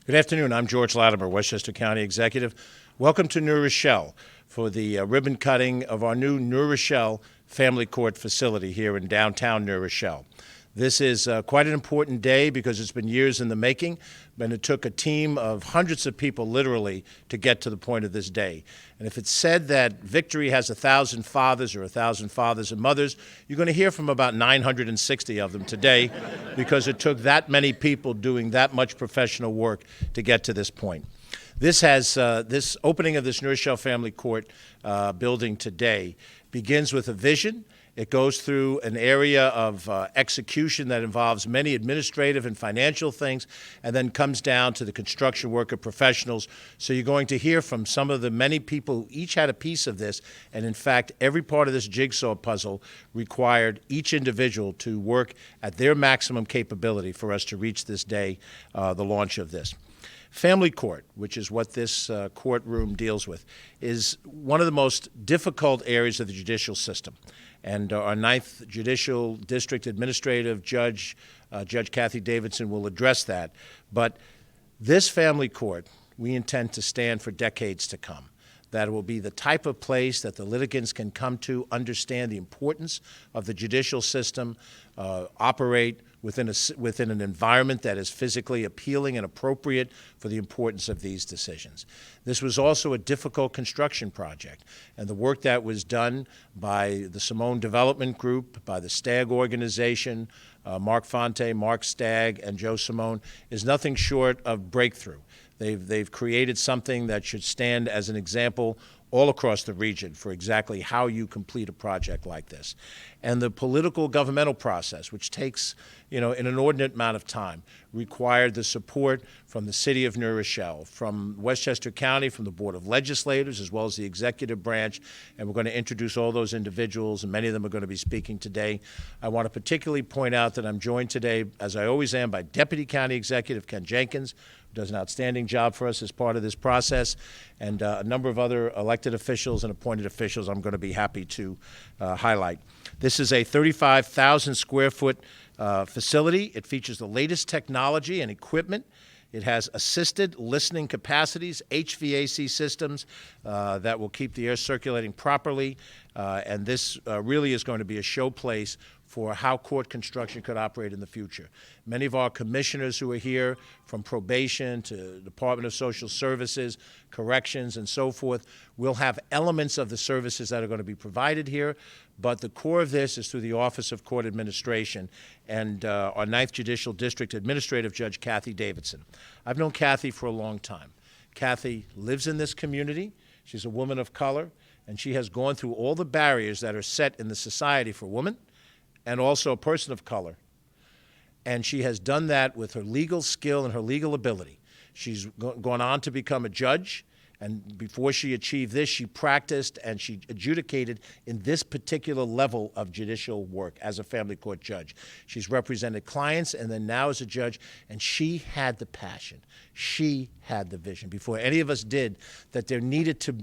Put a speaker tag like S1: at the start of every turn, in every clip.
S1: Good afternoon. I'm George Latimer, Westchester County Executive. Welcome to New Rochelle for the ribbon cutting of our new New Rochelle Family Court facility here in downtown New Rochelle. This is quite an important day because it's been years in the making, and it took a team of hundreds of people literally to get to the point of this day. And if it's said that victory has 1,000 fathers or 1,000 fathers and mothers, you're going to hear from about 960 of them today because it took that many people doing that much professional work to get to this point. This opening of this New Rochelle Family Court building today begins with a vision. It goes through an area of execution that involves many administrative and financial things, and then comes down to the construction worker professionals. So you're going to hear from some of the many people who each had a piece of this, and in fact, every part of this jigsaw puzzle required each individual to work at their maximum capability for us to reach this day, the launch of this. Family court, which is what this courtroom deals with, is one of the most difficult areas of the judicial system. And our 9th Judicial District Administrative Judge, Judge Kathie Davidson, will address that. But this family court, we intend to stand for decades to come. That will be the type of place that the litigants can come to understand the importance of the judicial system, operate within an environment that is physically appealing and appropriate for the importance of these decisions. This was also a difficult construction project, and the work that was done by the Simone Development Group, by the Stagg organization, Mark Fonte, Mark Stagg, and Joe Simone, is nothing short of breakthrough. They've created something that should stand as an example all across the region for exactly how you complete a project like this. And the political governmental process, which takes, an inordinate amount of time, required the support from the city of New Rochelle, from Westchester County, from the Board of Legislators, as well as the executive branch. And we're going to introduce all those individuals, and many of them are going to be speaking today. I want to particularly point out that I'm joined today, as I always am, by Deputy County Executive Ken Jenkins, who does an outstanding job for us as part of this process, and a number of other elected officials and appointed officials I'm going to be happy to highlight. This is a 35,000 square foot facility. It features the latest technology and equipment. It has assisted listening capacities, HVAC systems that will keep the air circulating properly, and this really is going to be a showplace for how court construction could operate in the future. Many of our commissioners who are here, from probation to Department of Social Services, corrections, and so forth, will have elements of the services that are going to be provided here, but the core of this is through the Office of Court Administration and our 9th Judicial District Administrative Judge Kathie Davidson. I've known Kathie for a long time. Kathie lives in this community. She's a woman of color, and she has gone through all the barriers that are set in the society for women and also a person of color. And she has done that with her legal skill and her legal ability. She's gone on to become a judge, and before she achieved this, she practiced and she adjudicated in this particular level of judicial work as a family court judge. She's represented clients and then now as a judge, and she had the passion. She had the vision before any of us did that there needed to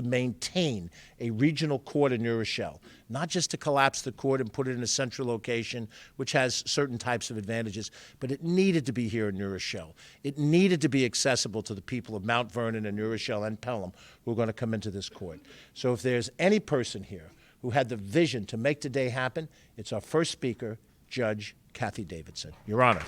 S1: maintain a regional court in New Rochelle, not just to collapse the court and put it in a central location, which has certain types of advantages, but it needed to be here in New Rochelle. It needed to be accessible to the people of Mount Vernon and New Rochelle and Pelham who are going to come into this court. So if there's any person here who had the vision to make today happen, it's our first speaker, Judge Kathie Davidson. Your Honor.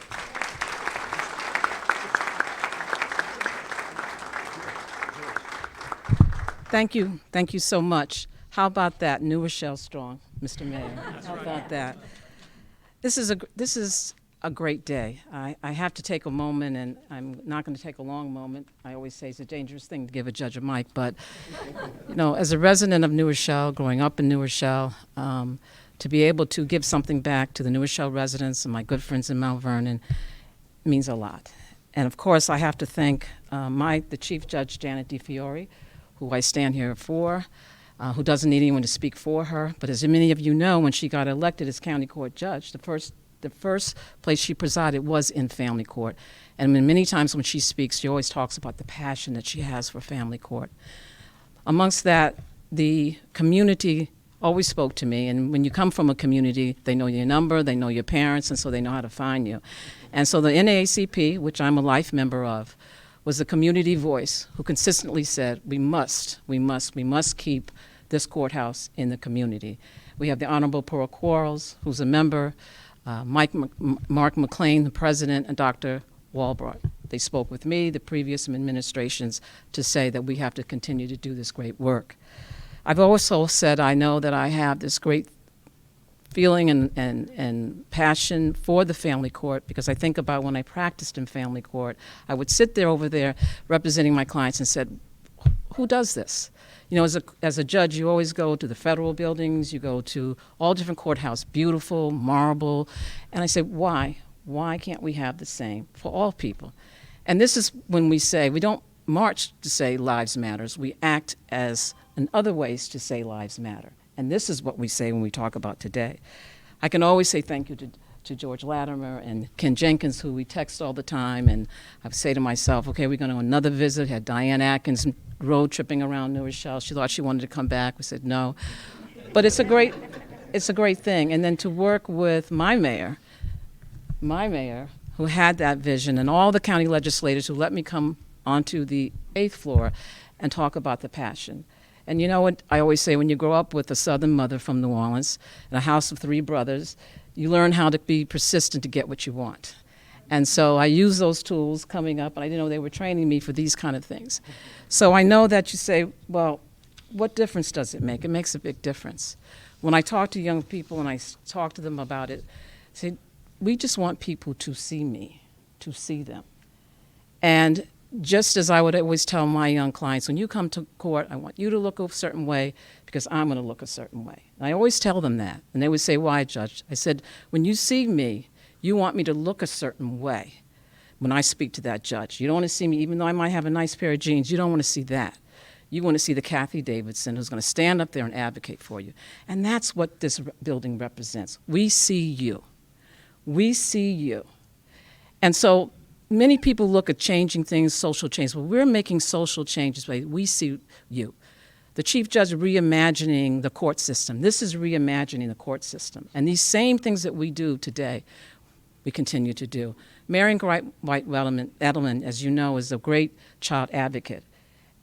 S2: Thank you. Thank you so much. How about that? New Rochelle strong, Mr. Mayor. How about that? This is a great day. I have to take a moment, and I'm not going to take a long moment. I always say it's a dangerous thing to give a judge a mic, but as a resident of New Rochelle, growing up in New Rochelle, to be able to give something back to the New Rochelle residents and my good friends in Mount Vernon means a lot. And of course, I have to thank the Chief Judge, Janet DeFiore, who I stand here for, who doesn't need anyone to speak for her. But as many of you know, when she got elected as county court judge, the first place she presided was in family court. And many times when she speaks, she always talks about the passion that she has for family court. Amongst that, the community always spoke to me. And when you come from a community, they know your number, they know your parents, and so they know how to find you. And so the NAACP, which I'm a life member of, was the community voice who consistently said, we must keep this courthouse in the community. We have the Honorable Pearl Quarles, who's a member, Mark McLean, the president, and Dr. Walbrough. They spoke with me, the previous administrations, to say that we have to continue to do this great work. I've also said I know that I have this great feeling and passion for the family court, because I think about when I practiced in family court, I would sit there over there representing my clients and said, who does this? You know, as a judge, you always go to the federal buildings, you go to all different courthouses, beautiful, marble, and I said, why? Why can't we have the same for all people? And this is when we say, we don't march to say lives matters, we act as in other ways to say lives matter. And this is what we say when we talk about today. I can always say thank you to George Latimer and Ken Jenkins, who we text all the time, and I would say to myself, okay, we're going to another visit. Had Diane Atkins road tripping around New Rochelle. She thought she wanted to come back. We said no. But it's a great thing. And then to work with my mayor, who had that vision, and all the county legislators who let me come onto the 8th floor and talk about the passion. And you know what I always say, when you grow up with a Southern mother from New Orleans in a house of 3 brothers, you learn how to be persistent to get what you want. And so I use those tools coming up, and I didn't know they were training me for these kind of things. So I know that you say, well, what difference does it make? It makes a big difference. When I talk to young people and I talk to them about it, I say, we just want people to see me, to see them. And just as I would always tell my young clients, when you come to court, I want you to look a certain way because I'm going to look a certain way. And I always tell them that. And they would say, why, Judge? I said, when you see me, you want me to look a certain way when I speak to that judge. You don't want to see me, even though I might have a nice pair of jeans, you don't want to see that. You want to see the Kathie Davidson who's going to stand up there and advocate for you. And that's what this building represents. We see you. We see you. And so many people look at changing things, social change. Well, we're making social changes. We see you. The Chief Judge reimagining the court system. This is reimagining the court system. And these same things that we do today, we continue to do. Marian White Edelman, as you know, is a great child advocate.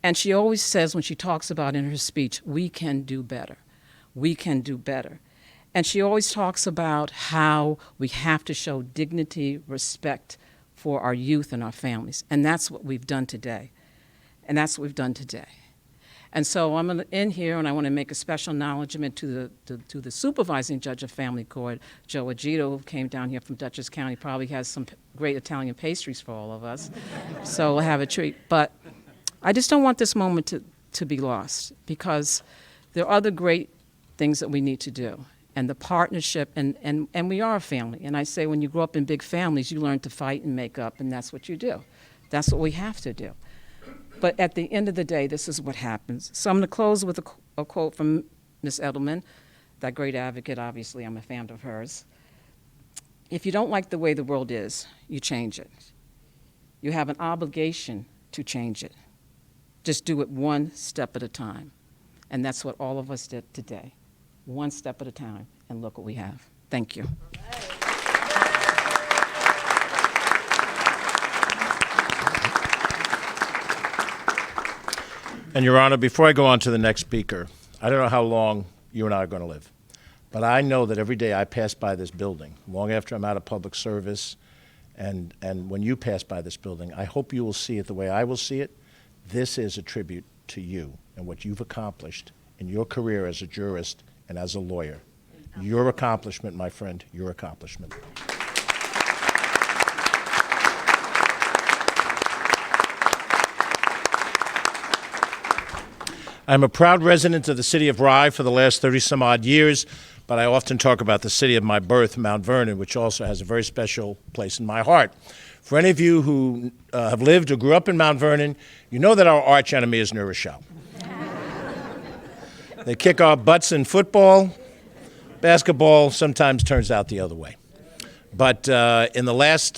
S2: And she always says when she talks about in her speech, we can do better. We can do better. And she always talks about how we have to show dignity, respect for our youth and our families. And that's what we've done today. And that's what we've done today. And so I'm going to end here, and I want to make a special acknowledgement to the supervising judge of family court, Joe Agito, who came down here from Dutchess County, probably has some great Italian pastries for all of us. So we'll have a treat. But I just don't want this moment to be lost, because there are other great things that we need to do. And the partnership, and we are a family. And I say when you grow up in big families, you learn to fight and make up, and that's what you do. That's what we have to do. But at the end of the day, this is what happens. So I'm going to close with a quote from Ms. Edelman, that great advocate. Obviously, I'm a fan of hers. If you don't like the way the world is, you change it. You have an obligation to change it. Just do it one step at a time. And that's what all of us did today. One step at a time, and look what we have. Thank you.
S1: And Your Honor, before I go on to the next speaker, I don't know how long you and I are going to live, but I know that every day I pass by this building, long after I'm out of public service, and when you pass by this building, I hope you will see it the way I will see it. This is a tribute to you and what you've accomplished in your career as a jurist and as a lawyer. Your accomplishment, my friend, your accomplishment. I'm a proud resident of the city of Rye for the last 30-some-odd years, but I often talk about the city of my birth, Mount Vernon, which also has a very special place in my heart. For any of you who have lived or grew up in Mount Vernon, you know that our arch enemy is New Rochelle. They kick our butts in football. Basketball sometimes turns out the other way. But in the last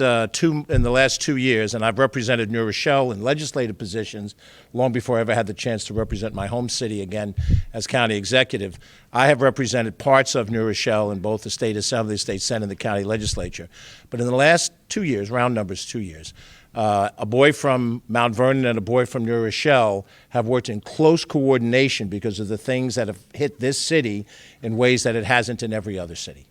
S1: 2 years, and I've represented New Rochelle in legislative positions long before I ever had the chance to represent my home city again as county executive, I have represented parts of New Rochelle in both the state assembly, state senate, and the county legislature. But in the last 2 years, round numbers 2 years, A boy from Mount Vernon and a boy from New Rochelle have worked in close coordination because of the things that have hit this city in ways that it hasn't in every other city.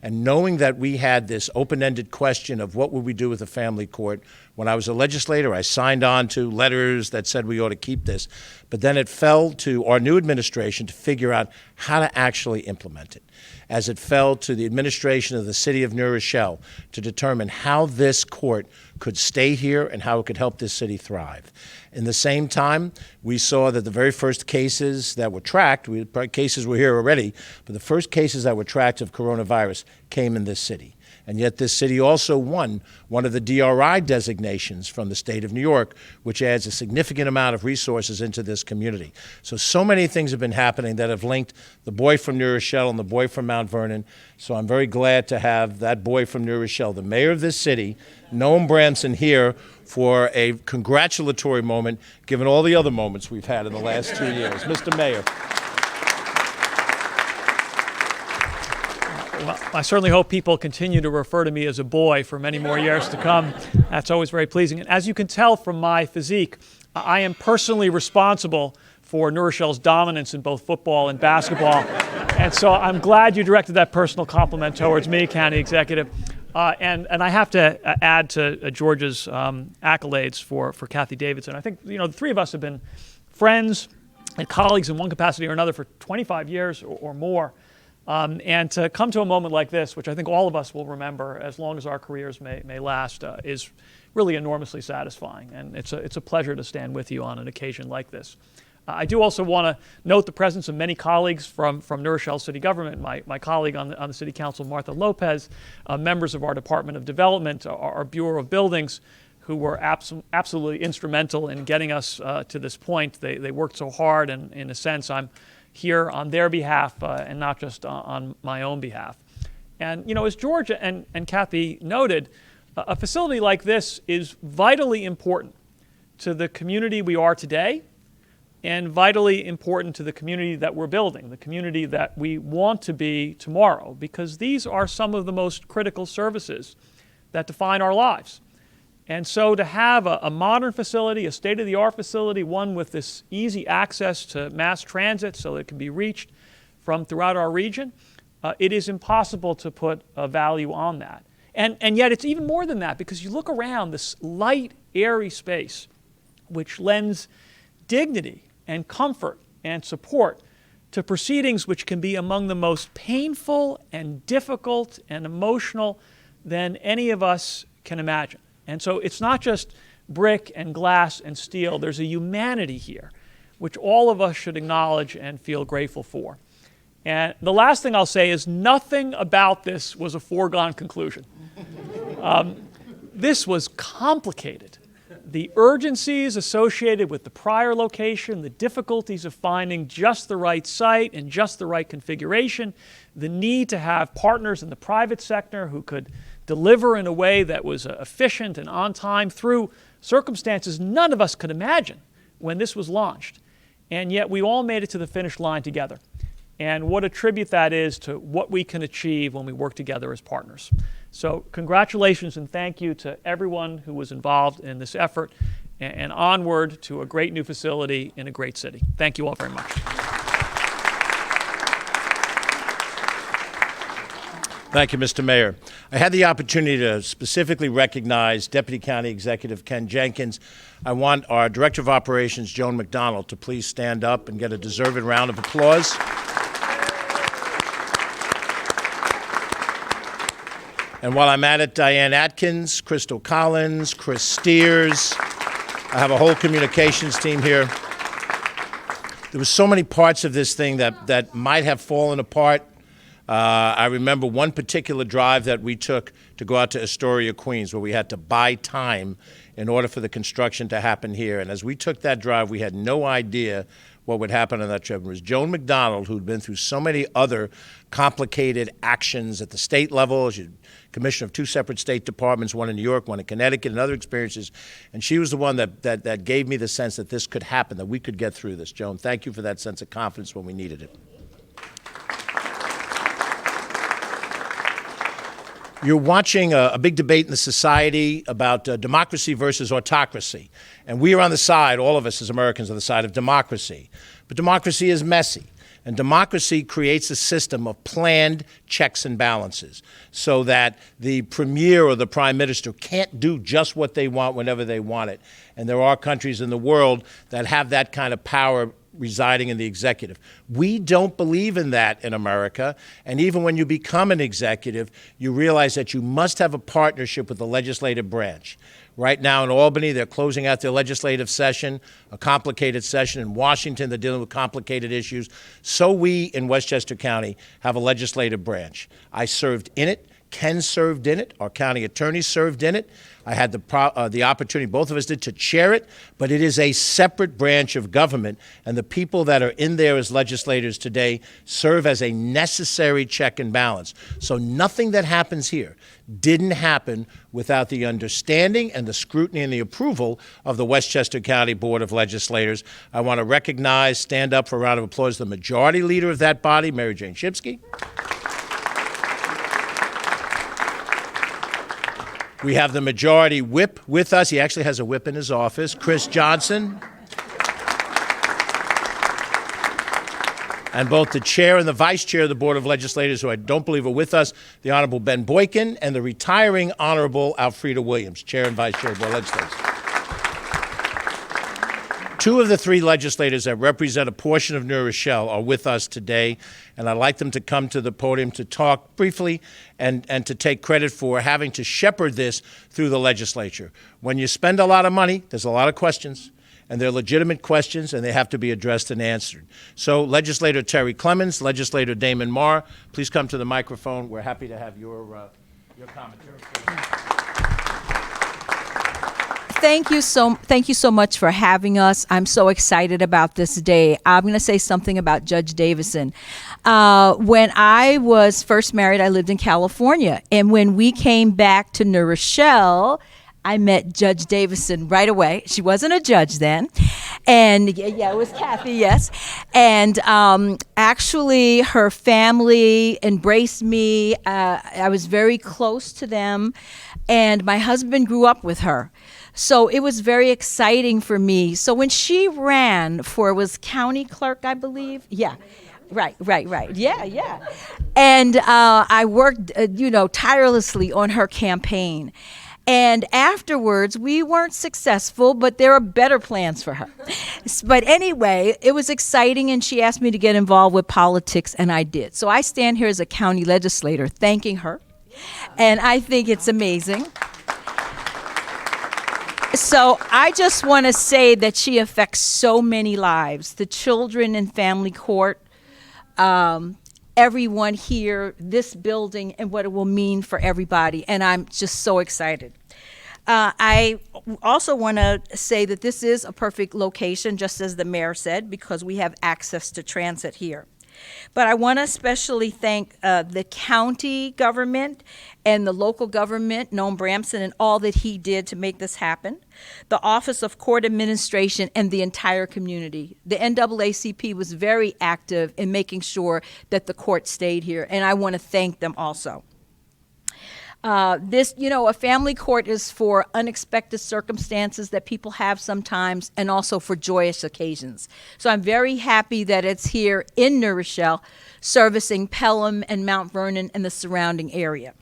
S1: And knowing that we had this open-ended question of what would we do with a family court, when I was a legislator, I signed on to letters that said we ought to keep this. But then it fell to our new administration to figure out how to actually implement it, as it fell to the administration of the city of New Rochelle to determine how this court could stay here and how it could help this city thrive. In the same time, we saw that the very first cases that were tracked, cases were here already, but the first cases that were tracked of coronavirus came in this city. And yet this city also won one of the DRI designations from the state of New York, which adds a significant amount of resources into this community. So many things have been happening that have linked the boy from New Rochelle and the boy from Mount Vernon. So I'm very glad to have that boy from New Rochelle, the mayor of this city, Noam Bramson, here for a congratulatory moment, given all the other moments we've had in the last 2 years. Mr. Mayor.
S3: Well, I certainly hope people continue to refer to me as a boy for many more years to come. That's always very pleasing. And as you can tell from my physique, I am personally responsible for New Rochelle's dominance in both football and basketball. And so I'm glad you directed that personal compliment towards me, County Executive. And I have to add to George's accolades for Kathie Davidson. I think, the three of us have been friends and colleagues in one capacity or another for 25 years or more. And to come to a moment like this, which I think all of us will remember as long as our careers may last, is really enormously satisfying. And it's a pleasure to stand with you on an occasion like this. I do also want to note the presence of many colleagues from New Rochelle City Government, my colleague on the City Council, Martha Lopez, members of our Department of Development, our Bureau of Buildings, who were absolutely instrumental in getting us to this point. They worked so hard, and in a sense, I'm here on their behalf and not just on my own behalf. And, as George and Kathie noted, a facility like this is vitally important to the community we are today and vitally important to the community that we're building, the community that we want to be tomorrow, because these are some of the most critical services that define our lives. And so to have a modern facility, a state-of-the-art facility, one with this easy access to mass transit so it can be reached from throughout our region, it is impossible to put a value on that. And yet it's even more than that, because you look around this light, airy space, which lends dignity and comfort and support to proceedings which can be among the most painful and difficult and emotional than any of us can imagine. And so it's not just brick and glass and steel. There's a humanity here, which all of us should acknowledge and feel grateful for. And the last thing I'll say is nothing about this was a foregone conclusion. This was complicated. The urgencies associated with the prior location, the difficulties of finding just the right site and just the right configuration, the need to have partners in the private sector who could deliver in a way that was efficient and on time through circumstances none of us could imagine when this was launched. And yet we all made it to the finish line together. And what a tribute that is to what we can achieve when we work together as partners. So congratulations and thank you to everyone who was involved in this effort, and onward to a great new facility in a great city. Thank you all very much.
S1: Thank you, Mr. Mayor. I had the opportunity to specifically recognize Deputy County Executive Ken Jenkins. I want our Director of Operations, Joan McDonald, to please stand up and get a deserved round of applause. And while I'm at it, Diane Atkins, Crystal Collins, Chris Steers. I have a whole communications team here. There were so many parts of this thing that might have fallen apart. I remember one particular drive that we took to go out to Astoria, Queens, where we had to buy time in order for the construction to happen here. And as we took that drive, we had no idea what would happen on that trip. It was Joan McDonald, who'd been through so many other complicated actions at the state level. She's commissioner of two separate state departments, one in New York, one in Connecticut, and other experiences. And she was the one that gave me the sense that this could happen, that we could get through this. Joan, thank you for that sense of confidence when we needed it. You're watching a big debate in the society about democracy versus autocracy. And we are on the side, all of us as Americans, on the side of democracy. But democracy is messy. And democracy creates a system of planned checks and balances so that the premier or the prime minister can't do just what they want whenever they want it. And there are countries in the world that have that kind of power residing in the executive. We don't believe in that in America. And even when you become an executive, you realize that you must have a partnership with the legislative branch. Right now in Albany, they're closing out their legislative session, a complicated session. In Washington, they're dealing with complicated issues. So we in Westchester County have a legislative branch. I served in it. Ken served in it. Our county attorney served in it. I had the opportunity, both of us did, to chair it, but it is a separate branch of government, and the people that are in there as legislators today serve as a necessary check and balance. So nothing that happens here didn't happen without the understanding and the scrutiny and the approval of the Westchester County Board of Legislators. I want to recognize, stand up for a round of applause, the majority leader of that body, Mary Jane Shipsky. We have the majority whip with us. He actually has a whip in his office, Chris Johnson. And both the chair and the vice chair of the Board of Legislators, who I don't believe are with us, the Honorable Ben Boykin, and the retiring Honorable Alfreda Williams, chair and vice chair of the Board of Legislators. Two of the three legislators that represent a portion of New Rochelle are with us today, and I'd like them to come to the podium to talk briefly and to take credit for having to shepherd this through the legislature. When you spend a lot of money, there's a lot of questions, and they're legitimate questions, and they have to be addressed and answered. So Legislator Terry Clements, Legislator Damon Maher, please come to the microphone. We're happy to have your commentary.
S4: Thank you so much for having us. I'm so excited about this day. I'm going to say something about Judge Davidson. When I was first married, I lived in California. And when we came back to New Rochelle, I met Judge Davidson right away. She wasn't a judge then. And yeah, it was Kathie, yes. And actually, her family embraced me. I was very close to them. And my husband grew up with her. So it was very exciting for me. So when she ran for, was county clerk, I believe? Yeah. Right. Yeah. And I worked, tirelessly on her campaign. And afterwards, we weren't successful, but there are better plans for her. But anyway, it was exciting, and she asked me to get involved with politics, and I did. So I stand here as a county legislator thanking her, and I think it's amazing. So I just want to say that she affects so many lives. The children in family court, everyone here, this building, and what it will mean for everybody. And I'm just so excited. I also want to say that this is a perfect location, just as the mayor said, because we have access to transit here. But I want to especially thank the county government and the local government, Noam Bramson, and all that he did to make this happen, the Office of Court Administration, and the entire community. The NAACP was very active in making sure that the court stayed here, and I want to thank them also. A family court is for unexpected circumstances that people have sometimes, and also for joyous occasions. So I'm very happy that it's here in New Rochelle, servicing Pelham and Mount Vernon and the surrounding area.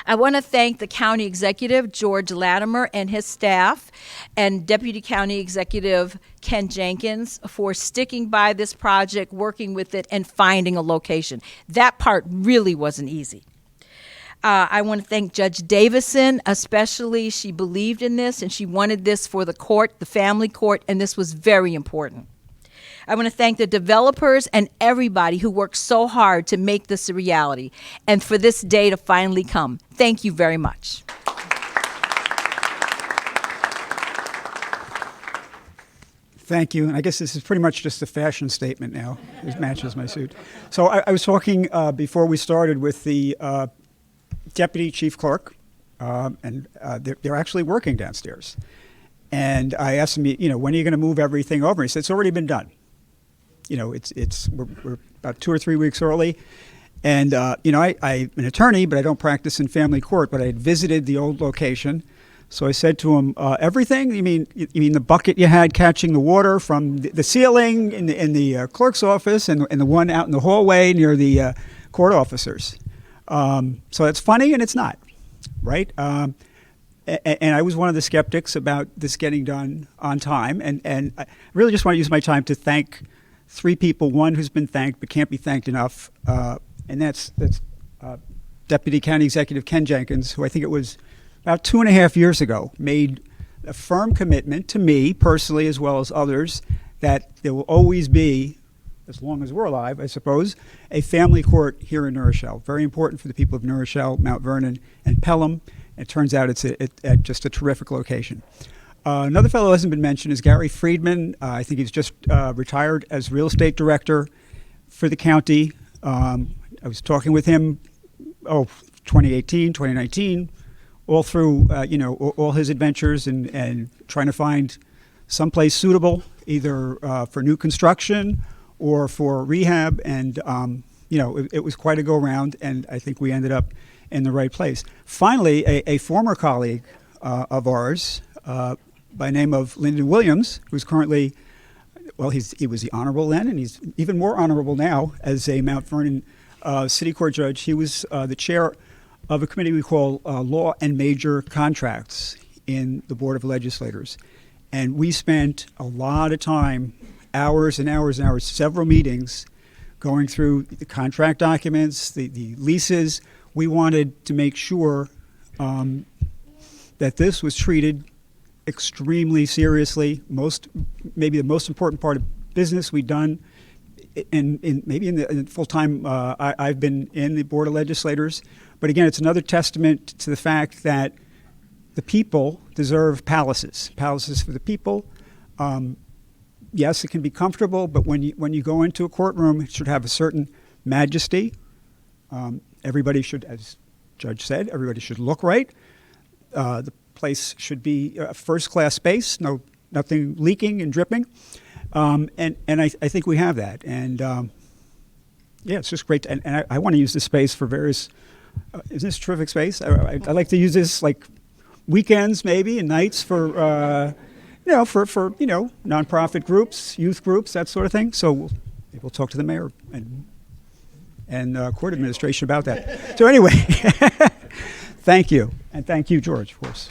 S4: I want to thank the county executive, George Latimer, and his staff, and Deputy County Executive Ken Jenkins for sticking by this project, working with it, and finding a location. That part really wasn't easy. I want to thank Judge Davidson, especially. She believed in this, and she wanted this for the court, the family court, and this was very important. I want to thank the developers and everybody who worked so hard to make this a reality, and for this day to finally come. Thank you very much.
S5: Thank you. And I guess this is pretty much just a fashion statement now. It matches my suit. So I was talking before we started with the Deputy Chief Clerk, and they're actually working downstairs. And I asked him, when are you going to move everything over? He said, it's already been done. We're about 2 or 3 weeks early. And, I'm an attorney, but I don't practice in family court, but I had visited the old location. So I said to him, everything? You mean the bucket you had catching the water from the ceiling in the clerk's office and the one out in the hallway near the court officers? So it's funny and it's not, right? And I was one of the skeptics about this getting done on time. And I really just want to use my time to thank three people, one who's been thanked but can't be thanked enough, and that's Deputy County Executive Ken Jenkins, who I think it was about 2.5 years ago, made a firm commitment to me personally as well as others that there will always be, as long as we're alive, I suppose, a family court here in New Rochelle. Very important for the people of New Rochelle, Mount Vernon, and Pelham. It turns out it's just a terrific location. Another fellow who hasn't been mentioned is Gary Friedman. I think he's just retired as real estate director for the county. I was talking with him, 2018, 2019, all through, all his adventures and trying to find someplace suitable, either for new construction or for rehab. And, it was quite a go-round, and I think we ended up in the right place. Finally, a former colleague of ours, by name of Lyndon Williams, who's currently, he was the honorable then, and he's even more honorable now as a Mount Vernon City Court judge. He was the chair of a committee we call Law and Major Contracts in the Board of Legislators. And we spent a lot of time, hours and hours and hours, several meetings, going through the contract documents, the leases. We wanted to make sure that this was treated extremely seriously. Maybe the most important part of business we've done in the full time I've been in the Board of Legislators. But again, it's another testament to the fact that the people deserve palaces for the people. Yes, it can be comfortable, but when you go into a courtroom, it should have a certain majesty. Everybody should, as Judge said, everybody should look right. The place should be a first-class space, nothing leaking and dripping, and I think we have that. And it's just great. And I want to use this space for various. Isn't this a terrific space? I like to use this like weekends maybe and nights for for nonprofit groups, youth groups, that sort of thing. So we'll talk to the mayor and court administration about that. So anyway, thank you. And thank you, George, of course.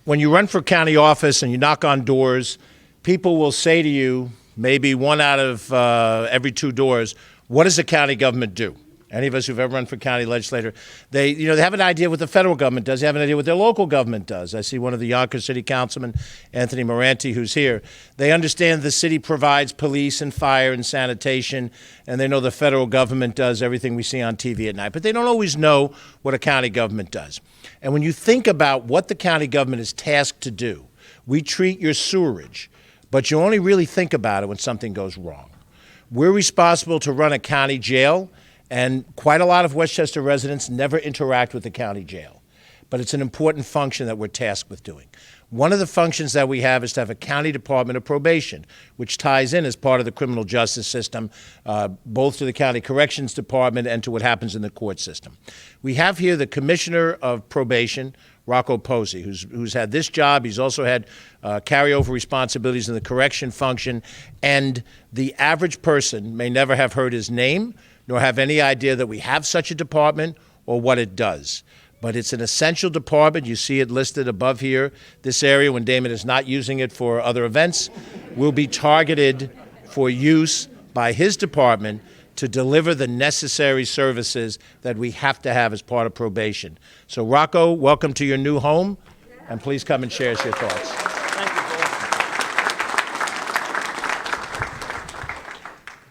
S1: When you run for county office and you knock on doors, people will say to you, maybe one out of every two doors, what does the county government do? Any of us who've ever run for county legislator, they have an idea what the federal government does. They have an idea what their local government does. I see one of the Yonkers City Councilmen, Anthony Moranti, who's here. They understand the city provides police and fire and sanitation, and they know the federal government does everything we see on TV at night. But they don't always know what a county government does. And when you think about what the county government is tasked to do, we treat your sewerage, but you only really think about it when something goes wrong. We're responsible to run a county jail, and quite a lot of Westchester residents never interact with the county jail. But it's an important function that we're tasked with doing. One of the functions that we have is to have a county department of probation, which ties in as part of the criminal justice system, both to the county corrections department and to what happens in the court system. We have here the commissioner of probation, Rocco Posey, who's had this job. He's also had carryover responsibilities in the correction function. And the average person may never have heard his name, nor have any idea that we have such a department or what it does. But it's an essential department. You see it listed above here. This area, when Damon is not using it for other events, will be targeted for use by his department to deliver the necessary services that we have to have as part of probation. So Rocco, welcome to your new home, and please come and share us your thoughts.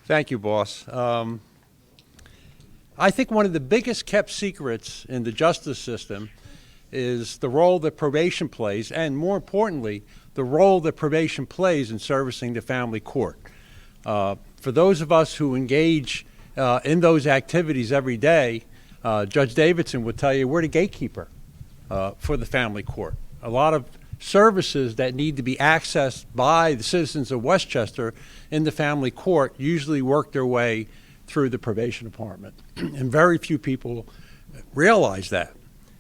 S6: Thank you, boss. I think one of the biggest kept secrets in the justice system is the role that probation plays, and more importantly, the role that probation plays in servicing the family court. For those of us who engage in those activities every day, Judge Davidson would tell you we're the gatekeeper for the family court. A lot of services that need to be accessed by the citizens of Westchester in the family court usually work their way through the probation department. And very few people realize that.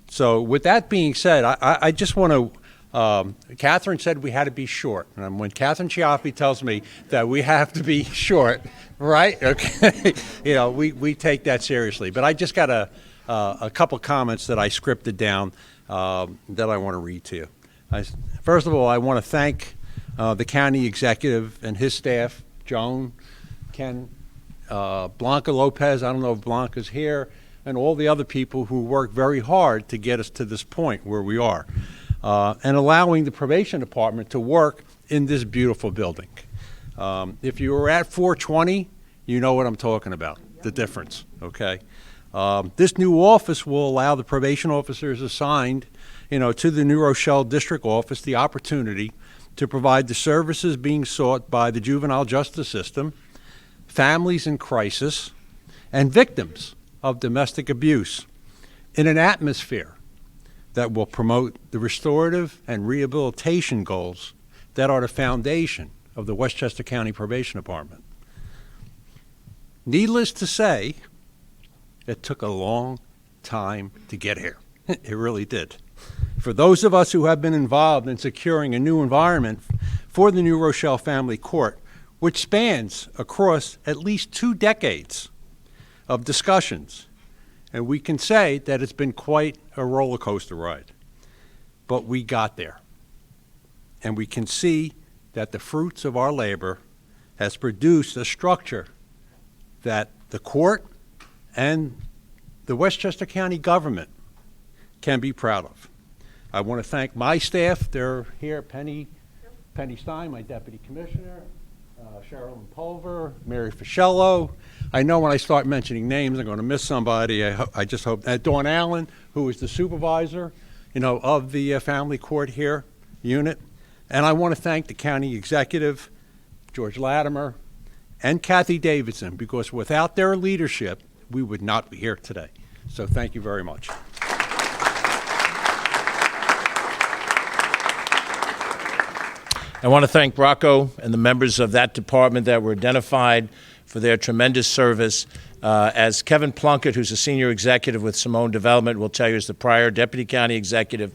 S6: So with that being said, I just want to, Catherine said we had to be short. And when Catherine Chiaffi tells me that we have to be short, right? Okay. We take that seriously. But I just got a couple comments that I scripted down that I want to read to you. First of all, I want to thank the county executive and his staff, Joan, Ken, Blanca Lopez, I don't know if Blanca's here, and all the other people who worked very hard to get us to this point where we are, and allowing the probation department to work in this beautiful building. If you were at 420, you know what I'm talking about, the difference, okay? This new office will allow the probation officers assigned, to the New Rochelle District Office the opportunity to provide the services being sought by the juvenile justice system, families in crisis, and victims of domestic abuse in an atmosphere that will promote the restorative and rehabilitation goals that are the foundation of the Westchester County Probation Department. Needless to say, it took a long time to get here. It really did. For those of us who have been involved in securing a new environment for the New Rochelle Family Court, which spans across at least 2 decades of discussions, and we can say that it's been quite a roller coaster ride. But we got there, and we can see that the fruits of our labor has produced a structure that the court and the Westchester County government can be proud of. I want to thank my staff. They're here, Penny Stein, my deputy commissioner, Sherilyn Pulver, Mary Fischello. I know when I start mentioning names, I'm going to miss somebody. I just hope that Dawn Allen, who is the supervisor, of the family court here unit. And I want to thank the county executive, George Latimer, and Kathie Davidson, because without their leadership, we would not be here today. So thank you very much.
S1: I want to thank Rocco and the members of that department that were identified for their tremendous service. As Kevin Plunkett, who's a senior executive with Simone Development, will tell you as the prior deputy county executive,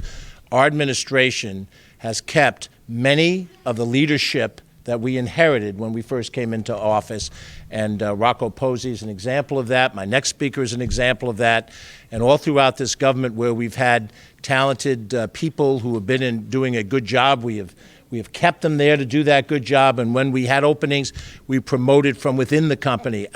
S1: our administration has kept many of the leadership that we inherited when we first came into office. And Rocco Posey is an example of that. My next speaker is an example of that. And all throughout this government where we've had talented people who have been doing a good job, we have kept them there to do that good job, and when we had openings, we promoted from within the company,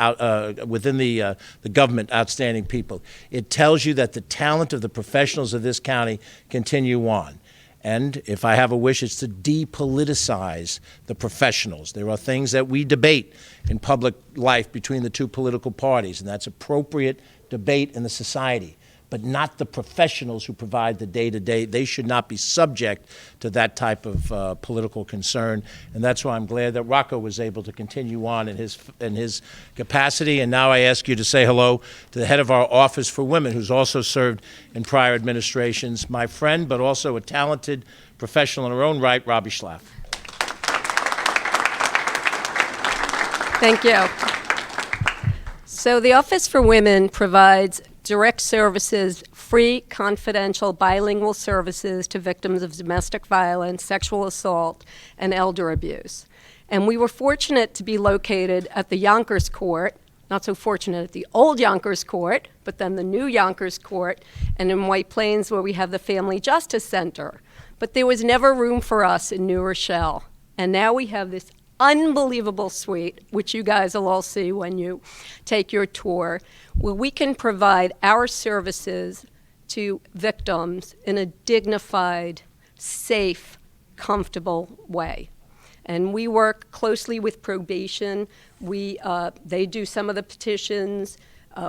S1: within the government, outstanding people. It tells you that the talent of the professionals of this county continue on. And if I have a wish, it's to depoliticize the professionals. There are things that we debate in public life between the two political parties, and that's appropriate debate in the society, but not the professionals who provide the day-to-day. They should not be subject to that type of political concern, and that's why I'm glad that Rocco was able to continue on in his capacity. And now I ask you to say hello to the head of our Office for Women, who's also served in prior administrations, my friend, but also a talented professional in her own right, Robi Schlaff.
S7: Thank you. So the Office for Women provides direct services, free, confidential, bilingual services to victims of domestic violence, sexual assault, and elder abuse. And we were fortunate to be located at the Yonkers Court, not so fortunate at the old Yonkers Court, but then the new Yonkers Court, and in White Plains where we have the Family Justice Center. But there was never room for us in New Rochelle. And now we have this unbelievable suite, which you guys will all see when you take your tour, where we can provide our services to victims in a dignified, safe, comfortable way. And we work closely with probation. They do some of the petitions.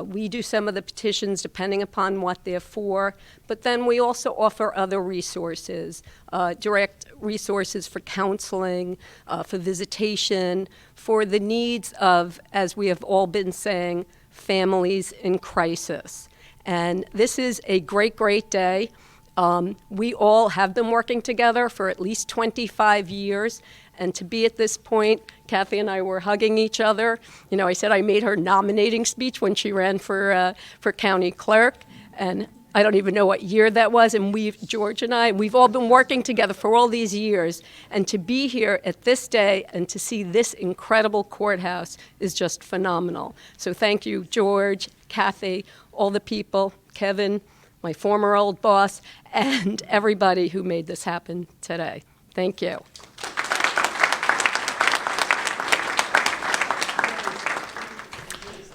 S7: We do some of the petitions depending upon what they're for, but then we also offer other resources, direct resources for counseling, for visitation, for the needs of, as we have all been saying, families in crisis. And this is a great, great day. We all have been working together for at least 25 years. And to be at this point, Kathie and I were hugging each other. You know, I said I made her nominating speech when she ran for county clerk. And I don't even know what year that was. And George and I, we've all been working together for all these years. And to be here at this day and to see this incredible courthouse is just phenomenal. So thank you, George, Kathie, all the people, Kevin, my former old boss, and everybody who made this happen today. Thank you.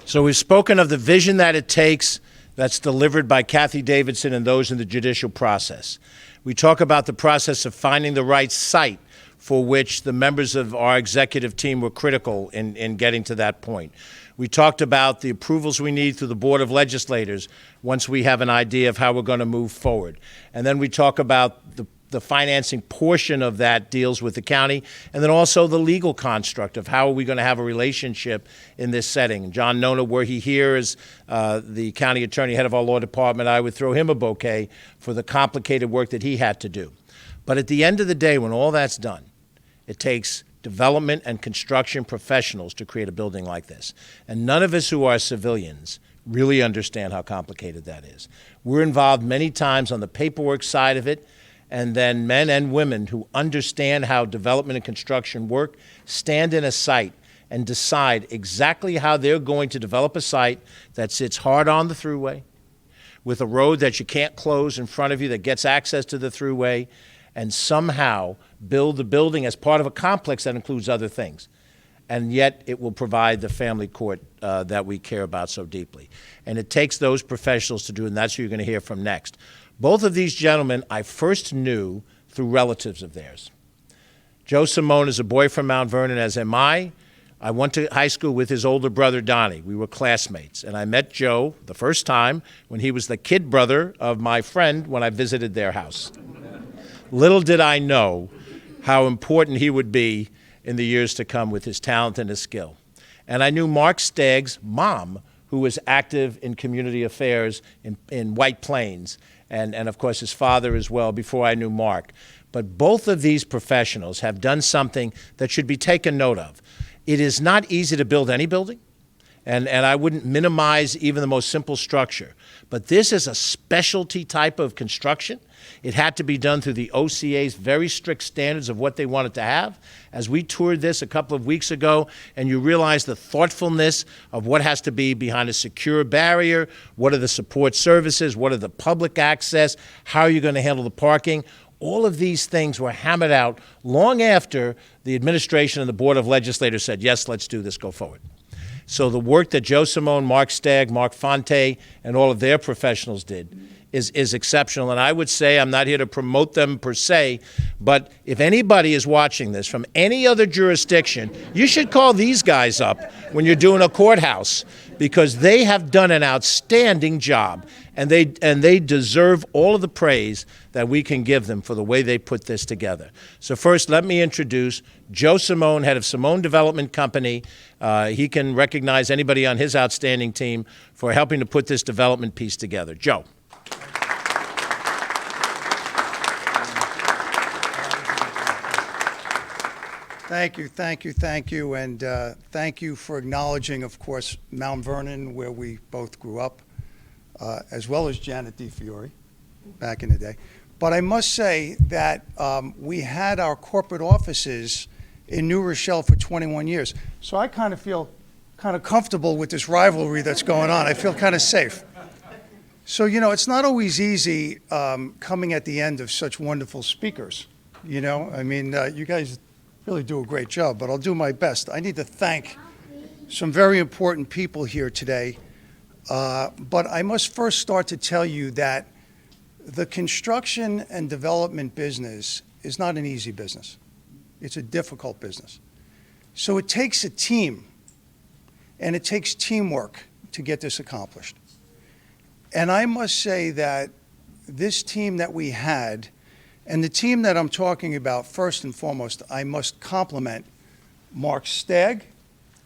S1: So we've spoken of the vision that it takes that's delivered by Kathie Davidson and those in the judicial process. We talk about the process of finding the right site, for which the members of our executive team were critical in getting to that point. We talked about the approvals we need through the Board of Legislators once we have an idea of how we're going to move forward. And then we talk about the financing portion of that deals with the county, and then also the legal construct of how are we going to have a relationship in this setting. John Nona, were he here as the county attorney, head of our law department, I would throw him a bouquet for the complicated work that he had to do. But at the end of the day, when all that's done, it takes development and construction professionals to create a building like this. And none of us who are civilians really understand how complicated that is. We're involved many times on the paperwork side of it, and then men and women who understand how development and construction work stand in a site and decide exactly how they're going to develop a site that sits hard on the thruway, with a road that you can't close in front of you that gets access to the thruway, and somehow build the building as part of a complex that includes other things. And yet it will provide the family court that we care about so deeply. And it takes those professionals to do it, and that's who you're going to hear from next. Both of these gentlemen I first knew through relatives of theirs. Joe Simone is a boy from Mount Vernon, as am I. I went to high school with his older brother, Donnie. We were classmates. And I met Joe the first time when he was the kid brother of my friend when I visited their house. Little did I know how important he would be in the years to come with his talent and his skill. And I knew Mark Stagg's mom, who was active in community affairs in White Plains, and of course his father as well, before I knew Mark. But both of these professionals have done something that should be taken note of. It is not easy to build any building, and I wouldn't minimize even the most simple structure. But this is a specialty type of construction. It had to be done through the OCA's very strict standards of what they wanted to have. As we toured this a couple of weeks ago, and you realize the thoughtfulness of what has to be behind a secure barrier, what are the support services, what are the public access, how are you going to handle the parking. All of these things were hammered out long after the administration and the Board of Legislators said, yes, let's do this, go forward. So the work that Joe Simone, Mark Stagg, Mark Fonte, and all of their professionals did is exceptional. And I would say, I'm not here to promote them per se, but if anybody is watching this from any other jurisdiction, you should call these guys up when you're doing a courthouse, because they have done an outstanding job, and they deserve all of the praise that we can give them for the way they put this together. So first, let me introduce Joe Simone, head of Simone Development Company. He can recognize anybody on his outstanding team for helping to put this development piece together. Joe.
S8: Thank you, and thank you for acknowledging, of course, Mount Vernon, where we both grew up, as well as Janet DeFiore back in the day. But I must say that we had our corporate offices in New Rochelle for 21 years. So I kind of feel kind of comfortable with this rivalry that's going on. I feel kind of safe. So, you know, it's not always easy coming at the end of such wonderful speakers. You know, I mean, you guys really do a great job, but I'll do my best. I need to thank some very important people here today. But I must first start to tell you that the construction and development business is not an easy business. It's a difficult business. So it takes a team, and it takes teamwork to get this accomplished. And I must say that this team that we had, and the team that I'm talking about, first and foremost, I must compliment Mark Stagg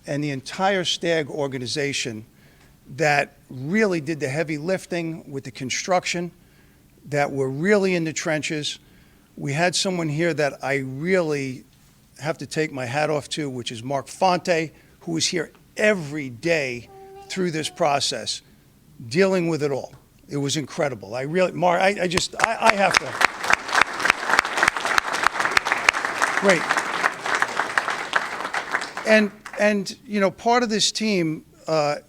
S8: and the entire Stagg organization that really did the heavy lifting with the construction. that were really in the trenches. We had someone here that I really have to take my hat off to, which is Mark Fonte, who was here every day through this process, dealing with it all. It was incredible. Mark, I have to. Great. And you know, part of this team,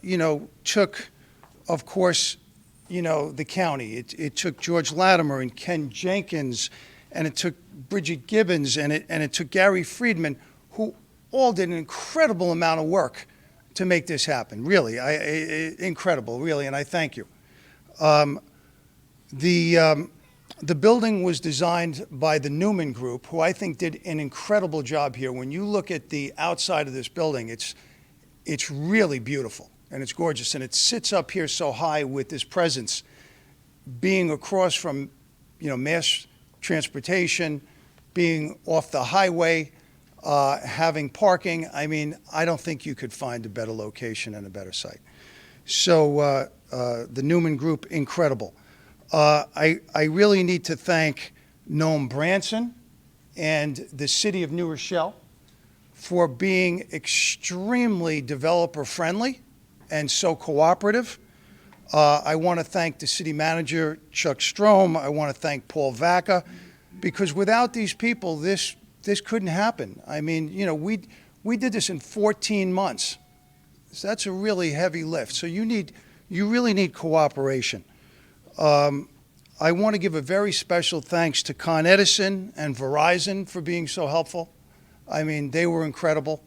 S8: you know, took, of course, you know, the county. It took George Latimer and Ken Jenkins, and it took Bridget Gibbons, and it took Gary Friedman, who all did an incredible amount of work to make this happen. Really, incredible, really, and I thank you. The building was designed by the Newman Group, who I think did an incredible job here. When you look at the outside of this building, it's really beautiful, and it's gorgeous, and it sits up here so high with this presence, being across from, you know, mass transportation, being off the highway, having parking. I mean, I don't think you could find a better location and a better site. So the Newman Group, incredible. I really need to thank Noam Bramson and the city of New Rochelle for being extremely developer-friendly and so cooperative. I want to thank the city manager, Chuck Strom. I want to thank Paul Vaca, because without these people, this couldn't happen. I mean, you know, we did this in 14 months. So that's a really heavy lift. So you really need cooperation. I want to give a very special thanks to Con Edison and Verizon for being so helpful. I mean, they were incredible.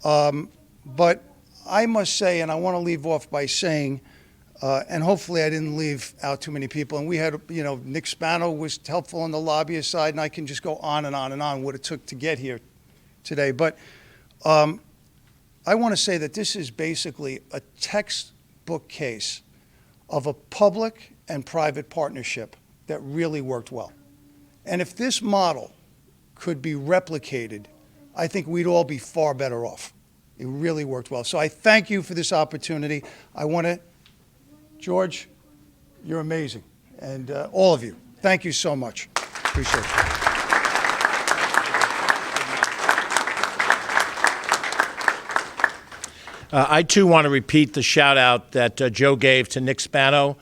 S8: But I must say, and I want to leave off by saying, and hopefully I didn't leave out too many people, and we had, you know, Nick Spano was helpful on the lobbyist side, and I can just go on and on and on what it took to get here today. But I want to say that this is basically a textbook case of a public and private partnership that really worked well. And if this model could be replicated, I think we'd all be far better off. It really worked well. So I thank you for this opportunity. I want to, George, you're amazing. And all of you, thank you so much. Appreciate it.
S1: I, too, want to repeat the shout-out that Joe gave to Nick Spano,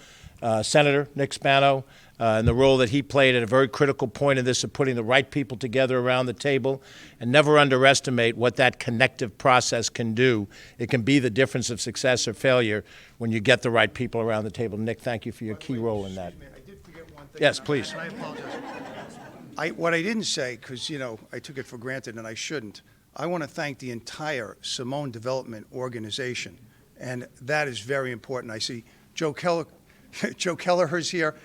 S1: Senator Nick Spano, and the role that he played at a very critical point in this of putting the right people together around the table. And never underestimate what that connective process can do. It can be the difference of success or failure when you get the right people around the table. Nick, thank you for your key role in that.
S8: I did forget one thing.
S1: Yes, please.
S8: And I apologize. What I didn't say, because, you know, I took it for granted and I shouldn't, I want to thank the entire Simone Development Organization, and that is very important. I see Joe Kelleher's here,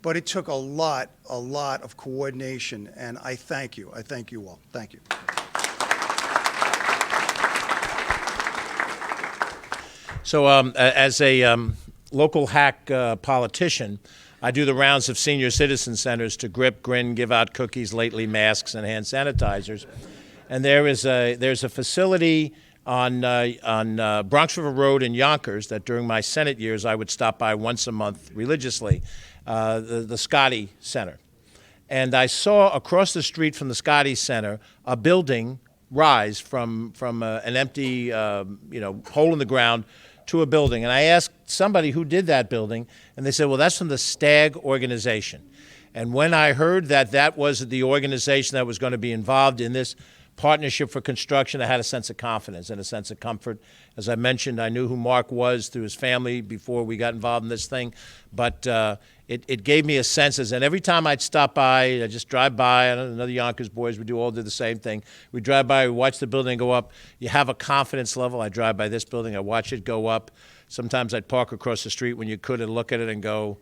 S8: but it took a lot of coordination, and I thank you. I thank you all. Thank you.
S1: So as a local hack politician, I do the rounds of senior citizen centers to grip, grin, give out cookies, lately masks, and hand sanitizers. And there's a facility on Bronx River Road in Yonkers that during my Senate years I would stop by once a month religiously, the Scotty Center. And I saw across the street from the Scotty Center a building rise from an empty hole in the ground to a building. And I asked somebody who did that building, and they said, well, that's from the Stagg organization. And when I heard that that was the organization that was going to be involved in this partnership for construction, I had a sense of confidence and a sense of comfort. As I mentioned, I knew who Mark was through his family before we got involved in this thing, but it gave me a sense, and every time I'd stop by, I'd just drive by, and another Yonkers boys would do the same thing. We'd drive by, we'd watch the building go up. You have a confidence level. I drive by this building, I watch it go up. Sometimes I'd park across the street when you could and look at it and go,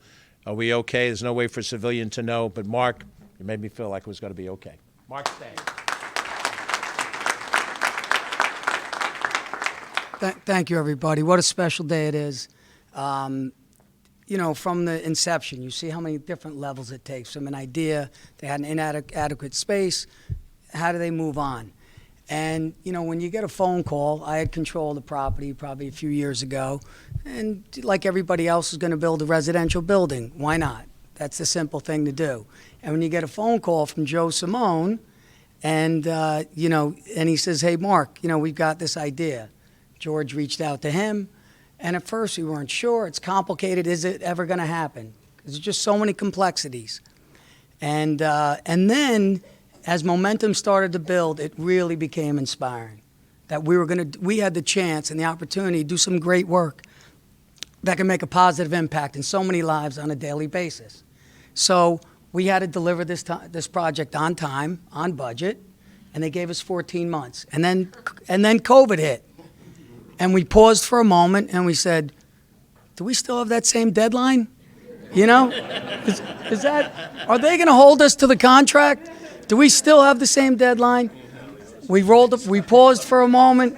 S1: are we okay? There's no way for a civilian to know, but Mark, you made me feel like it was going to be okay. Mark Stagg.
S9: Thank you, everybody. What a special day it is. You know, from the inception, you see how many different levels it takes. From an idea, they had an inadequate space. How do they move on? And, you know, when you get a phone call, I had control of the property probably a few years ago, and like everybody else is going to build a residential building. Why not? That's the simple thing to do. And when you get a phone call from Joe Simone, and and he says, "Hey, Mark, we've got this idea." George reached out to him, and at first we weren't sure. It's complicated. Is it ever going to happen? There's just so many complexities. And then, as momentum started to build, it really became inspiring. That we had the chance and the opportunity to do some great work that can make a positive impact in so many lives on a daily basis. So we had to deliver this project on time, on budget, and they gave us 14 months. And then COVID hit. And we paused for a moment and we said, do we still have that same deadline? Is that, are they going to hold us to the contract? Do we still have the same deadline? We paused for a moment,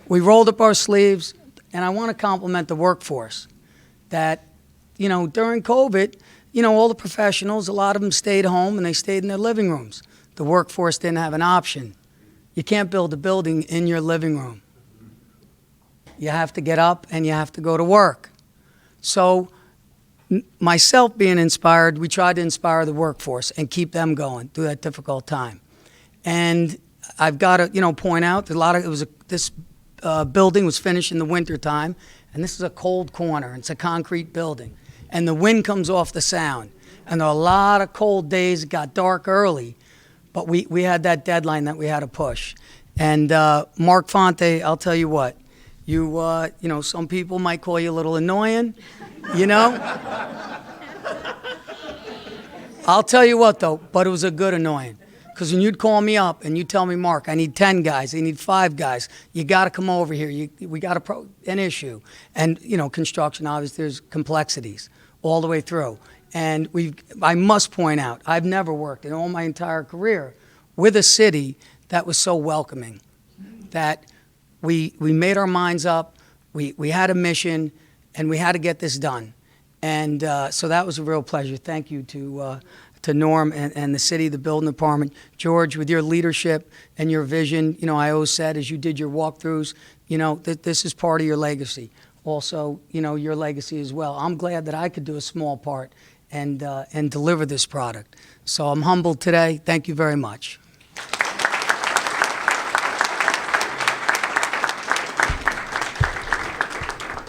S9: we rolled up our sleeves, and I want to compliment the workforce that, during COVID, all the professionals, a lot of them stayed home and they stayed in their living rooms. The workforce didn't have an option. You can't build a building in your living room. You have to get up and you have to go to work. So myself being inspired, we tried to inspire the workforce and keep them going through that difficult time. And I've got to, point out that this building was finished in the wintertime, and this is a cold corner. It's a concrete building, and the wind comes off the sound. And there are a lot of cold days. It got dark early, but we had that deadline that we had to push. And Mark Fonte, I'll tell you what, some people might call you a little annoying, I'll tell you what though, but it was a good annoying. Because when you'd call me up and you'd tell me, Mark, I need 10 guys, I need 5 guys, you got to come over here. We got an issue. And, construction, obviously, there's complexities all the way through. And I must point out, I've never worked in all my entire career with a city that was so welcoming, that we made our minds up, we had a mission, and we had to get this done. And so that was a real pleasure. Thank you to Norm and the city, the building department. George, with your leadership and your vision, I always said as you did your walkthroughs, that this is part of your legacy. Also, your legacy as well. I'm glad that I could do a small part and deliver this product. So I'm humbled today. Thank you very much.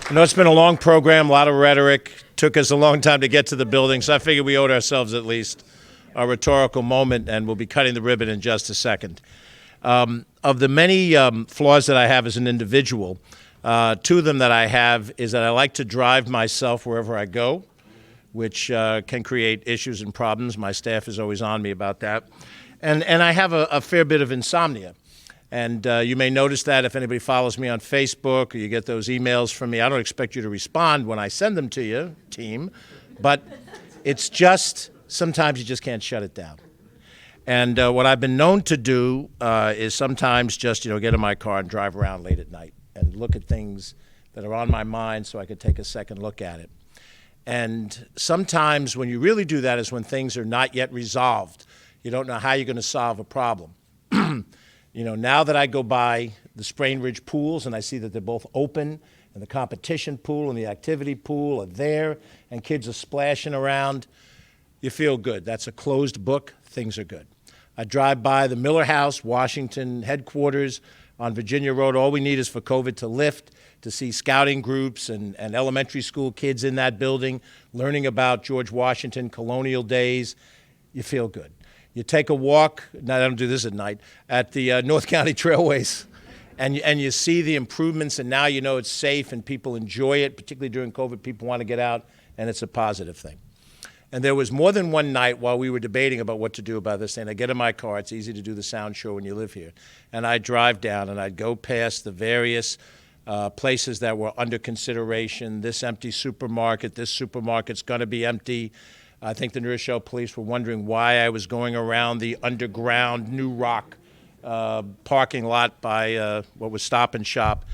S1: I know it's been a long program, a lot of rhetoric. Took us a long time to get to the building, so I figured we owed ourselves at least a rhetorical moment, and we'll be cutting the ribbon in just a second. Of the many flaws that I have as an individual, 2 of them that I have is that I like to drive myself wherever I go, which can create issues and problems. My staff is always on me about that. And I have a fair bit of insomnia. And you may notice that if anybody follows me on Facebook or you get those emails from me. I don't expect you to respond when I send them to you, team, but it's just sometimes you just can't shut it down. And what I've been known to do is sometimes just get in my car and drive around late at night and look at things that are on my mind so I could take a second look at it. And sometimes when you really do that is when things are not yet resolved. You don't know how you're going to solve a problem. Now that I go by the Sprain Ridge pools and I see that they're both open and the competition pool and the activity pool are there and kids are splashing around, you feel good. That's a closed book. Things are good. I drive by the Miller House, Washington headquarters on Virginia Road. All we need is for COVID to lift, to see scouting groups and elementary school kids in that building learning about George Washington, colonial days. You feel good. You take a walk, no, I don't do this at night, at the North County Trailways, and you see the improvements, and now it's safe and people enjoy it, particularly during COVID. People want to get out, and it's a positive thing. And there was more than one night while we were debating about what to do about this thing. I get in my car. It's easy to do the sound show when you live here. And I drive down, and I'd go past the various places that were under consideration. This empty supermarket, this supermarket's going to be empty. I think the New Rochelle police were wondering why I was going around the underground New Rock parking lot by what was Stop and Shop,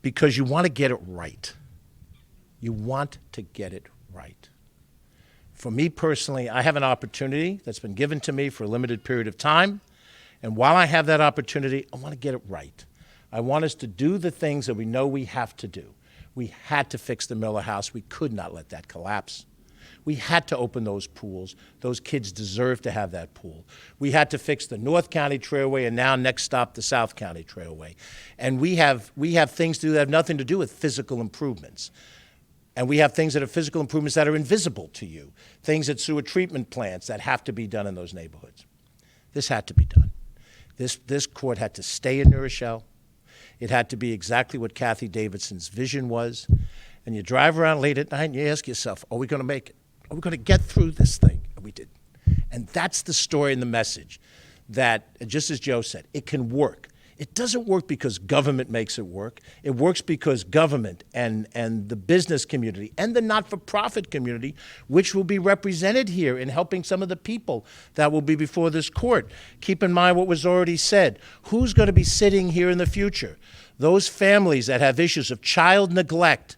S1: because you want to get it right. You want to get it right. For me personally, I have an opportunity that's been given to me for a limited period of time, and while I have that opportunity, I want to get it right. I want us to do the things that we know we have to do. We had to fix the Miller House. We could not let that collapse. We had to open those pools. Those kids deserve to have that pool. We had to fix the North County Trailway, and now next stop, the South County Trailway. And we have things to do that have nothing to do with physical improvements. And we have things that are physical improvements that are invisible to you, things at sewer treatment plants that have to be done in those neighborhoods. This had to be done. This court had to stay in New Rochelle. It had to be exactly what Kathie Davidson's vision was. And you drive around late at night and you ask yourself, are we going to make it? Are we going to get through this thing? And we did. And that's the story and the message that, just as Joe said, it can work. It doesn't work because government makes it work. It works because government and the business community and the not-for-profit community, which will be represented here in helping some of the people that will be before this court. Keep in mind what was already said. Who's going to be sitting here in the future? Those families that have issues of child neglect,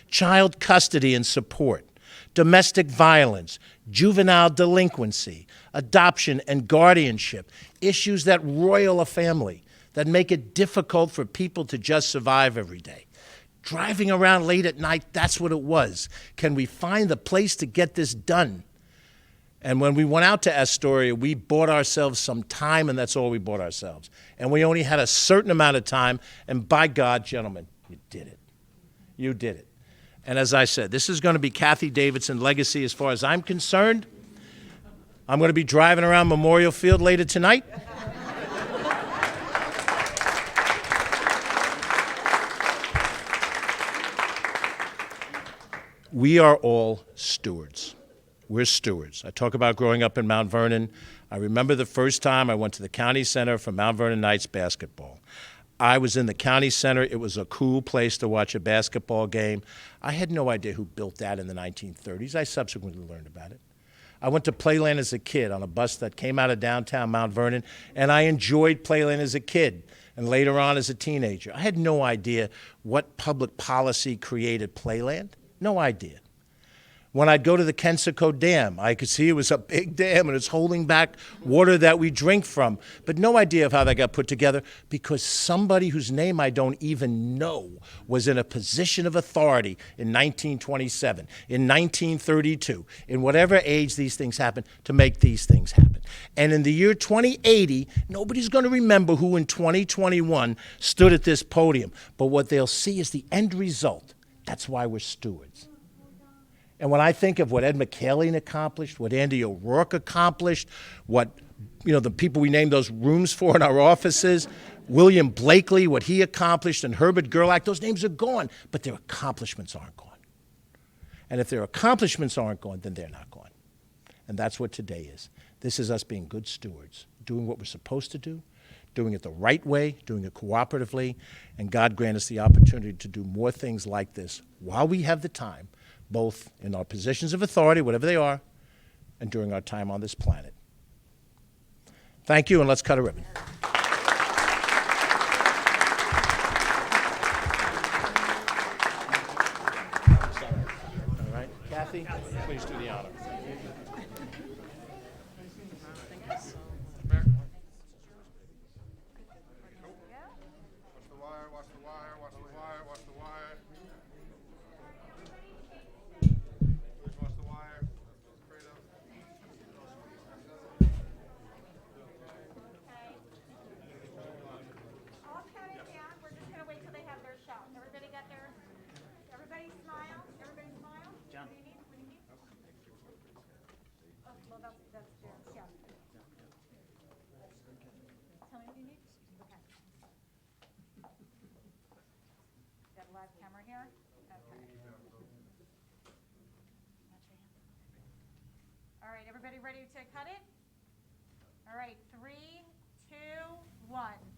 S1: child custody and support, domestic violence, juvenile delinquency, adoption and guardianship, issues that roil a family, that make it difficult for people to just survive every day. Driving around late at night, that's what it was. Can we find the place to get this done? And when we went out to Astoria, we bought ourselves some time, and that's all we bought ourselves. And we only had a certain amount of time, and by God, gentlemen, you did it. You did it. And as I said, this is going to be Kathie Davidson's legacy as far as I'm concerned. I'm going to be driving around Memorial Field later tonight. We are all stewards. We're stewards. I talk about growing up in Mount Vernon. I remember the first time I went to the county center for Mount Vernon Knights basketball. I was in the county center. It was a cool place to watch a basketball game. I had no idea who built that in the 1930s. I subsequently learned about it. I went to Playland as a kid on a bus that came out of downtown Mount Vernon, and I enjoyed Playland as a kid and later on as a teenager. I had no idea what public policy created Playland. No idea. When I'd go to the Kensico Dam, I could see it was a big dam and it's holding back water that we drink from, but no idea of how that got put together because somebody whose name I don't even know was in a position of authority in 1927, in 1932, in whatever age these things happen, to make these things happen. And in the year 2080, nobody's going to remember who in 2021 stood at this podium, but what they'll see is the end result. That's why we're stewards. And when I think of what Ed McCallion accomplished, what Andy O'Rourke accomplished, what the people we named those rooms for in our offices, William Blakely, what he accomplished, and Herbert Gerlach, those names are gone, but their accomplishments aren't gone. And if their accomplishments aren't gone, then they're not gone. And that's what today is. This is us being good stewards, doing what we're supposed to do, doing it the right way, doing it cooperatively, and God grant us the opportunity to do more things like this while we have the time, both in our positions of authority, whatever they are, and during our time on this planet. Thank you, and let's cut a ribbon. All right, Kathie, please do the honor.
S10: Live camera here? Okay. All right, everybody ready to cut it? All right, 3, 2, 1.